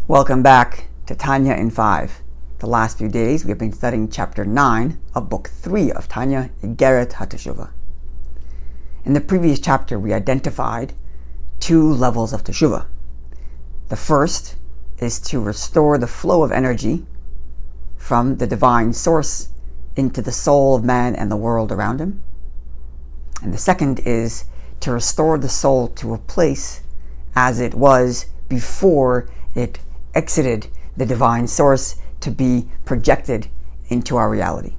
Welcome back to Tanya in 5. The last few days we have been studying chapter 9 of book 3 of Tanya, Iggeret HaTeshuva. In the previous chapter we identified 2 levels of Teshuva. The first is to restore the flow of energy from the divine source into the soul of man and the world around him. And the second is to restore the soul to a place as it was before it exited the divine source to be projected into our reality.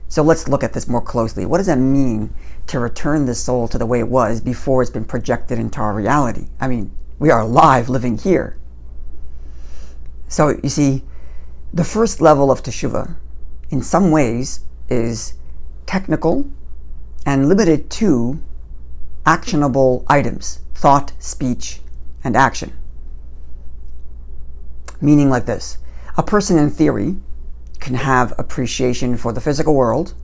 So let's look at this more closely. What does that mean to return the soul to the way it was before it's been projected into our reality? I mean, we are alive living here. So you see, the first level of Teshuva in some ways is technical and limited to actionable items, thought, speech, and action. Meaning like this: a person in theory can have appreciation for the physical world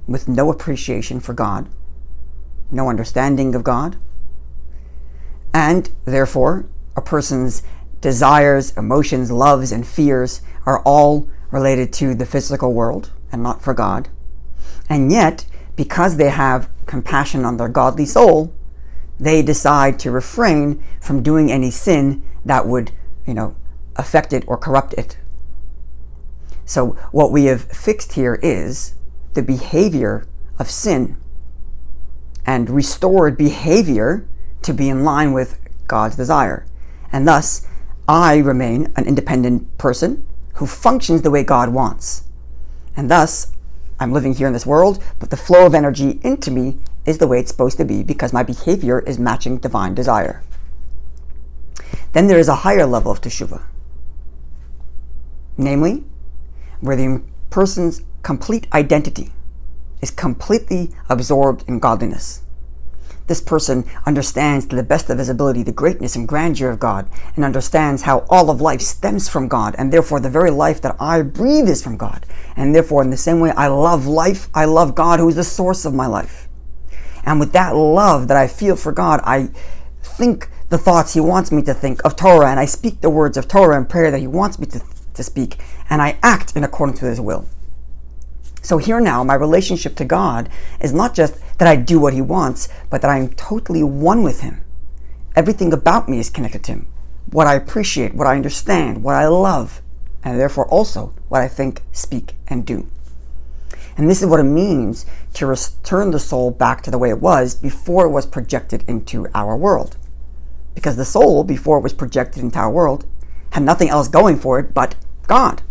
with no appreciation for God, no understanding of God, and therefore a person's desires, emotions, loves, and fears are all related to the physical world and not for God. And yet, because they have compassion on their godly soul, they decide to refrain from doing any sin that would, affect it or corrupt it. So what we have fixed here is the behavior of sin and restored behavior to be in line with God's desire. And thus, I remain an independent person who functions the way God wants. And thus, I'm living here in this world, but the flow of energy into me is the way it's supposed to be because my behavior is matching divine desire. Then there is a higher level of Teshuva, namely, where the person's complete identity is completely absorbed in godliness. This person understands to the best of his ability the greatness and grandeur of God, and understands how all of life stems from God, and therefore the very life that I breathe is from God. And therefore, in the same way I love life, I love God, who is the source of my life. And with that love that I feel for God, I think the thoughts He wants me to think of Torah, and I speak the words of Torah and prayer that He wants me to speak, and I act in accordance with His will. So here now, my relationship to God is not just that I do what He wants, but that I am totally one with Him. Everything about me is connected to Him. What I appreciate, what I understand, what I love, and therefore also what I think, speak, and do. And this is what it means to return the soul back to the way it was before it was projected into our world. Because the soul, before it was projected into our world, had nothing else going for it but God.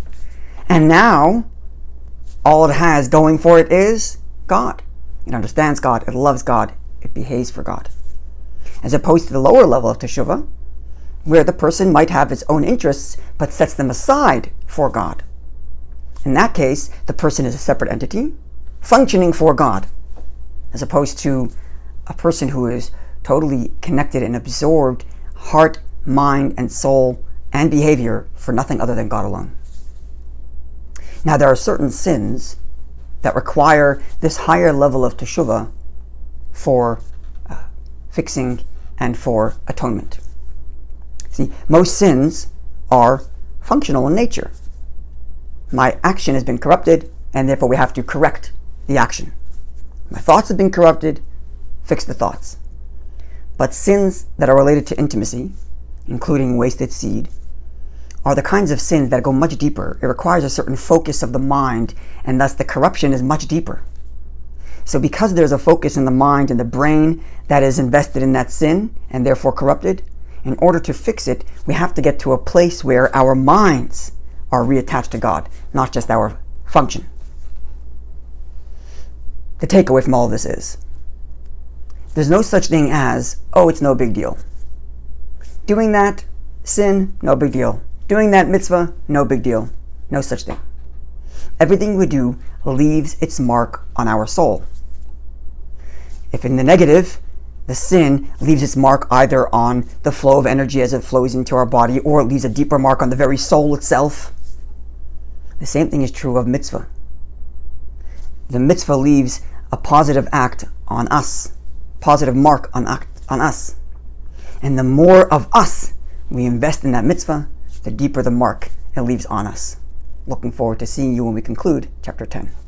And now, all it has going for it is God. It understands God, it loves God, it behaves for God. As opposed to the lower level of Teshuva, where the person might have its own interests, but sets them aside for God. In that case, the person is a separate entity, functioning for God, as opposed to a person who is totally connected and absorbed, heart, mind, and soul, and behavior for nothing other than God alone. Now, there are certain sins that require this higher level of Teshuva for fixing and for atonement. See, most sins are functional in nature. My action has been corrupted, and therefore we have to correct the action. My thoughts have been corrupted, fix the thoughts. But sins that are related to intimacy, including wasted seed, are the kinds of sins that go much deeper. It requires a certain focus of the mind, and thus the corruption is much deeper. So because there's a focus in the mind and the brain that is invested in that sin, and therefore corrupted, in order to fix it, we have to get to a place where our minds are reattached to God, not just our function. The takeaway from all of this is, there's no such thing as, it's no big deal. Doing that sin, no big deal. Doing that mitzvah, no big deal. No such thing. Everything we do leaves its mark on our soul. If in the negative, the sin leaves its mark either on the flow of energy as it flows into our body, or it leaves a deeper mark on the very soul itself. The same thing is true of mitzvah. The mitzvah leaves a positive act on us, positive mark on us. And the more of us we invest in that mitzvah, the deeper the mark it leaves on us. Looking forward to seeing you when we conclude chapter 10.